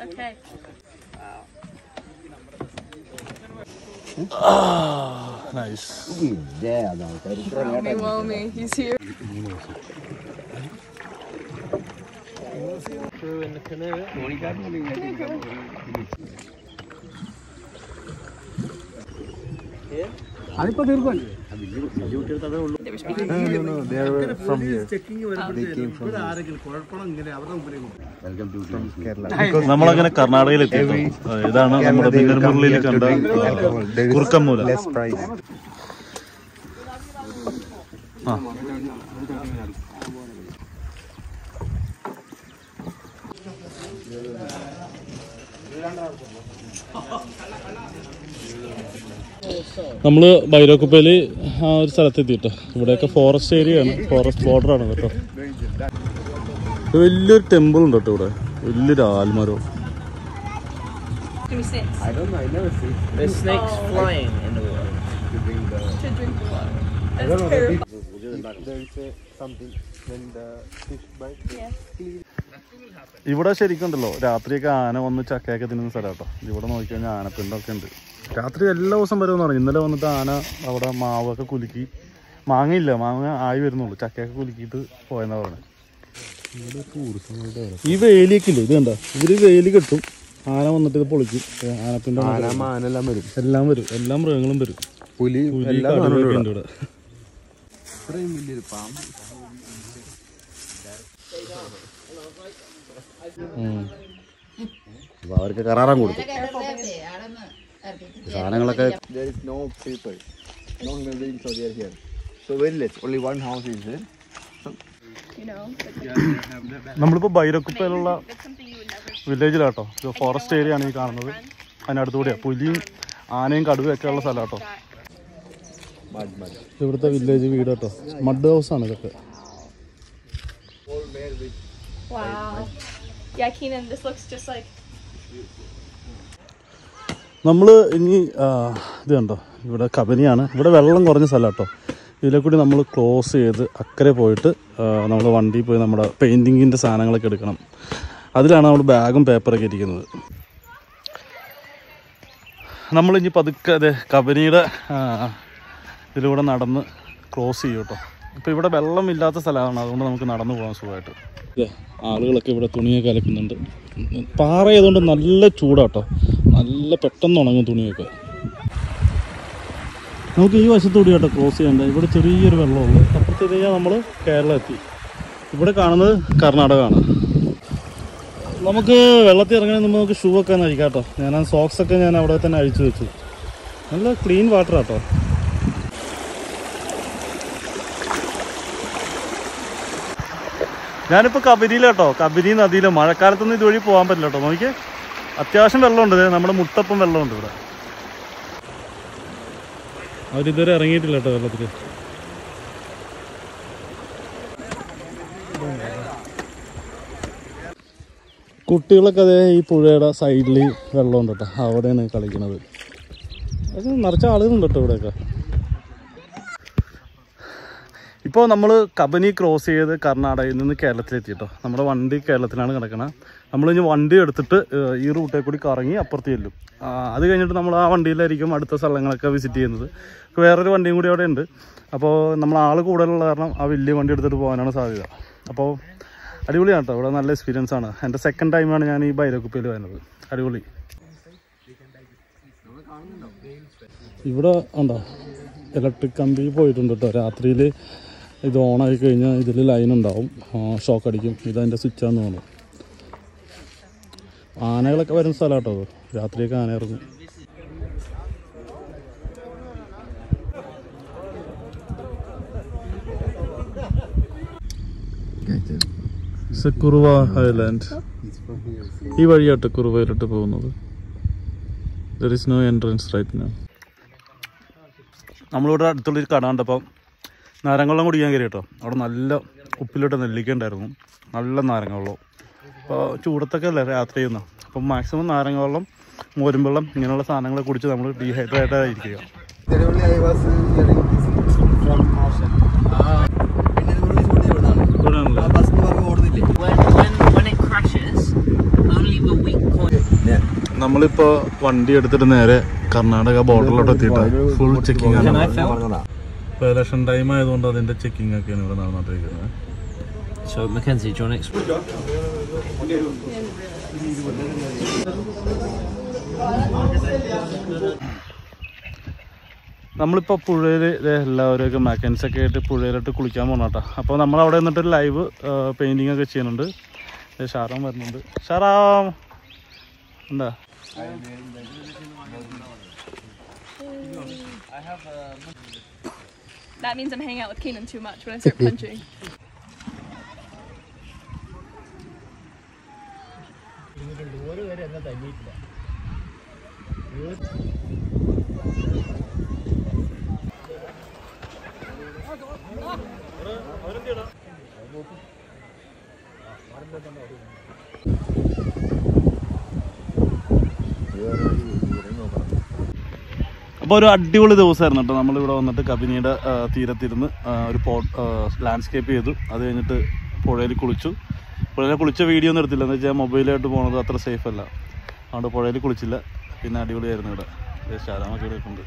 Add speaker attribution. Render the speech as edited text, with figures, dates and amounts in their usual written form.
Speaker 1: Okay.
Speaker 2: Nice.
Speaker 3: Wow, me. He's here.
Speaker 4: Crew in the canoe. Here?
Speaker 2: They were speaking. No, they are from here. They came from here. Welcome to Kerala.
Speaker 5: നമ്മളങ്ങനെ കർണാടകയിലെത്തി. ഇതാണ് നമ്മുടെ ബിന്നർമുരളിയിൽ കണ്ട Kurukkanmoola.
Speaker 2: Less price.
Speaker 5: നമ്മൾ ബൈരോക്കുപ്പയില് ആ ഒരു സ്ഥലത്തെത്തി കേട്ടോ. ഇവിടെയൊക്കെ ഫോറസ്റ്റ് ഏരിയയാണ്, ഫോറസ്റ്റ് ബോർഡറാണ് കേട്ടോ. വലിയൊരു ടെമ്പിൾ ഉണ്ട് കേട്ടോ ഇവിടെ, വലിയൊരു ആൽമരവും.
Speaker 3: I don't know, I never see.
Speaker 4: There's snakes flying in the water.
Speaker 3: To drink the water.
Speaker 2: I don't know, there is something when the fish bite.
Speaker 5: ഇവിടെ ശരിക്കും ഉണ്ടല്ലോ രാത്രിയൊക്കെ ആന വന്ന് ചക്കയൊക്കെ തിന്നുന്ന സ്ഥലം കേട്ടോ. ഇവിടെ നോക്കിക്കഴിഞ്ഞാൽ ആനപ്പിണ്ടൊക്കെ ഉണ്ട്. രാത്രി എല്ലാ ദിവസം വരുമെന്ന് പറഞ്ഞു. ഇന്നലെ വന്നിട്ട് ആന അവിടെ മാവൊക്കെ കുലുക്കി, മാങ്ങയില്ല, മാങ്ങ ആയി വരുന്നുള്ളൂ, ചക്കയൊക്കെ കുലുക്കിയിട്ട് പോയെന്നാ പറഞ്ഞത്. ഈ വേലിയൊക്കെ ഇല്ലേ, ഇത് കണ്ട, ഇവര് വേലി കെട്ടും, ആന വന്നിട്ട് ഇത് പൊളിക്കും. ആനപ്പിണ്ടം
Speaker 2: എല്ലാം വരും,
Speaker 5: എല്ലാം വരും, എല്ലാ മൃഗങ്ങളും വരും.
Speaker 2: പുലി
Speaker 5: കടുവയൊക്കെ ഉണ്ട് ഇവിടെ.
Speaker 2: ഇത്രയും വലിയൊരു പാമ്പ്.
Speaker 5: അവർക്ക് കറാറാൻ കൊടുത്തു സാധനങ്ങളൊക്കെ.
Speaker 2: There is no people, no human beings are here. So very less, only one house is there.
Speaker 3: You know.
Speaker 5: നമ്മളിപ്പോ ബൈരക്കുപ്പയിലുള്ള വില്ലേജിലാട്ടോ. ഇത് ഫോറസ്റ്റ് ഏരിയ ആണ് ഈ കാണുന്നത്. അതിനടുത്തുകൂടിയാ പുലിയും ആനയും കടുവയൊക്കെ ഉള്ള സ്ഥലം കേട്ടോ. ഇവിടുത്തെ വില്ലേജ് വീട് കേട്ടോ. മഡ് ഹൗസ് ആണ് ഇതൊക്കെ.
Speaker 3: Wow. Yeah, Keenan, this looks just like.
Speaker 5: നമ്മൾ ഇനി ഇത് കണ്ടോ, ഇവിടെ കബനിയാണ്. ഇവിടെ വെള്ളം കുറഞ്ഞ സ്ഥലം കേട്ടോ. ഇതിലെ കൂടി നമ്മൾ ക്ലോസ് ചെയ്ത് അക്കരെ പോയിട്ട് നമ്മൾ വണ്ടിയിൽ പോയി നമ്മുടെ പെയിൻറ്റിങ്ങിൻ്റെ സാധനങ്ങളൊക്കെ എടുക്കണം. അതിലാണ് നമ്മൾ ബാഗും പേപ്പറൊക്കെ ഇരിക്കുന്നത്. നമ്മളിനി പതുക്കെ അതെ കബനിയുടെ ഇതിലൂടെ നടന്ന് ക്രോസ് ചെയ്യും കേട്ടോ. ഇപ്പോൾ ഇവിടെ വെള്ളമില്ലാത്ത സ്ഥലമാണ്, അതുകൊണ്ട് നമുക്ക് നടന്നു പോകാൻ സുഖമായിട്ട്. ആളുകളൊക്കെ ഇവിടെ തുണിയൊക്കെ അലക്കുന്നുണ്ട്. പാറ ആയതുകൊണ്ട് നല്ല ചൂടാട്ടോ, നല്ല പെട്ടെന്ന് ഉണങ്ങും തുണിയൊക്കെ. നമുക്ക് ഈ വശത്തൂടി കേട്ടോ ക്രോസ് ചെയ്യേണ്ടത്. ഇവിടെ ചെറിയൊരു വെള്ളമുള്ളൂ. അപ്പുറത്ത് കഴിഞ്ഞാൽ നമ്മൾ കേരളം എത്തി. ഇവിടെ കാണുന്നത് കർണാടകമാണ്. നമുക്ക് വെള്ളത്തിൽ ഇറങ്ങുന്നതിന് മുമ്പ് നമുക്ക് ഷൂ ഒക്കെ ഒന്ന് അഴിക്കാം കേട്ടോ. ഞാൻ ആ സോക്സൊക്കെ ഞാൻ അവിടെ തന്നെ അഴിച്ചു വെച്ചു. നല്ല ക്ലീൻ വാട്ടർ കേട്ടോ. ഞാനിപ്പോൾ കബനിയിലാട്ടോ. കബനി നദിയിൽ മഴക്കാലത്തൊന്നും ഇതുവഴി പോകാൻ പറ്റില്ല കേട്ടോ. നോക്കിയേ, അത്യാവശ്യം വെള്ളമുണ്ട്. നമ്മുടെ മുട്ടപ്പം വെള്ളമുണ്ട് ഇവിടെ. അവരിതുവരെ ഇറങ്ങിയിട്ടില്ല കേട്ടോ വെള്ളത്തിൽ. കുട്ടികളൊക്കെ അതേ ഈ പുഴയുടെ സൈഡിൽ വെള്ളമുണ്ട് കേട്ടോ, അവിടെയാണ് കളിക്കുന്നത്. അത് നിറച്ച ആളുകളുണ്ട് കേട്ടോ ഇവിടെയൊക്കെ. ഇപ്പോൾ നമ്മൾ കബനി ക്രോസ് ചെയ്ത് കർണാടകയിൽ നിന്ന് കേരളത്തിലെത്തി കേട്ടോ. നമ്മുടെ വണ്ടി കേരളത്തിലാണ് കിടക്കുന്നത്. നമ്മളിനി വണ്ടി എടുത്തിട്ട് ഈ റൂട്ടിൽ കൂടി കറങ്ങി അപ്പുറത്ത് ചെല്ലും. അത് കഴിഞ്ഞിട്ട് നമ്മൾ ആ വണ്ടിയിലായിരിക്കും അടുത്ത സ്ഥലങ്ങളൊക്കെ വിസിറ്റ് ചെയ്യുന്നത്. വേറൊരു വണ്ടിയും കൂടി അവിടെ ഉണ്ട്. അപ്പോൾ നമ്മൾ ആൾ കൂടുതലുള്ള കാരണം ആ വലിയ വണ്ടി എടുത്തിട്ട് പോകാനാണ് സാധ്യത. അപ്പോൾ അടിപൊളിയാണ് കേട്ടോ. ഇവിടെ നല്ല എക്സ്പീരിയൻസ് ആണ്. എൻ്റെ സെക്കൻഡ് ടൈമാണ് ഞാൻ ഈ ബൈരക്കുപ്പയിൽ വരുന്നത്. അടിപൊളി. ഇവിടെ ഉണ്ടോ ഇലക്ട്രിക് കമ്പി പോയിട്ടുണ്ട് കേട്ടോ. രാത്രിയിൽ ഇത് ഓണായി കഴിഞ്ഞാൽ ഇതിൽ ലൈൻ ഉണ്ടാവും, ഷോക്ക് അടിക്കും. ഇതതിൻ്റെ സ്വിച്ചാന്ന് തോന്നുന്നു. ആനകളൊക്കെ വരുന്ന സ്ഥലം കേട്ടോ. രാത്രിയൊക്കെ ആന ഇറങ്ങും. കുറുവ ഐലാൻഡ് ഈ വഴിയാട്ടോ കുറുവയിലോട്ട് പോകുന്നത്. There is no entrance right now. നമ്മളിവിടെ അടുത്തുള്ളൊരു കട കണ്ടപ്പം നാരങ്ങവെള്ളം കുടിക്കാൻ കയറി കേട്ടോ. അവിടെ നല്ല ഉപ്പിലിട്ട നെല്ലിക്ക ഉണ്ടായിരുന്നു, നല്ല നാരങ്ങവെള്ളം. അപ്പോൾ ചൂടത്തൊക്കെ അല്ലേ രാത്രി ചെയ്യുന്നത്. അപ്പം മാക്സിമം നാരങ്ങവെള്ളം, മോരും വെള്ളം ഇങ്ങനെയുള്ള സാധനങ്ങളെ കുടിച്ച് നമ്മൾ ഡീഹൈഡ്രേറ്റഡ് ആയിരിക്കുക.
Speaker 4: When
Speaker 5: നമ്മളിപ്പോൾ വണ്ടി എടുത്തിട്ട് നേരെ കർണാടക ബോർഡറിലോട്ട് എത്തിയിട്ട് ഫുൾ ചെക്കിംഗ് ആണ്. ഇപ്പോൾ ഇലക്ഷൻ ടൈം ആയതുകൊണ്ട് അതിൻ്റെ ചെക്കിംഗ് ഒക്കെയാണ് ഇവിടെ നടന്നുകൊണ്ടിരിക്കുന്നത്.
Speaker 4: So Mackenzie, do you want to explain?
Speaker 5: നമ്മളിപ്പോൾ പുഴയിൽ എല്ലാവരെയൊക്കെ മാക്കൻസൊക്കെ ആയിട്ട് പുഴയിലോട്ട് കുളിക്കാൻ പോകണം കേട്ടോ. അപ്പോൾ നമ്മളവിടെ നിന്നിട്ട് ലൈവ് പെയിൻറ്റിങ് ഒക്കെ ചെയ്യുന്നുണ്ട്. ഷാറാം വരുന്നുണ്ട്. ഷാറാം എന്താ
Speaker 3: That means I'm hanging out with Keenan too much when I start punching.
Speaker 5: അപ്പോൾ ഒരു അടിപൊളി ദിവസമായിരുന്നു കേട്ടോ. നമ്മളിവിടെ വന്നിട്ട് കബിനിയുടെ തീരത്തിരുന്ന് ഒരു ലാൻഡ്സ്കേപ്പ് ചെയ്തു. അത് കഴിഞ്ഞിട്ട് പുഴയിൽ കുളിച്ചു. പുഴയിൽ കുളിച്ച വീഡിയോ ഒന്നും എടുത്തില്ല, എന്ന് വെച്ചാൽ മൊബൈലായിട്ട് പോകുന്നത് അത്ര സേഫ് അല്ല, അതുകൊണ്ട് പുഴയിൽ കുളിച്ചില്ല. പിന്നെ അടിപൊളിയായിരുന്നു ഇവിടെ. ശാരാമൊക്കെ എടുക്കുന്നുണ്ട്.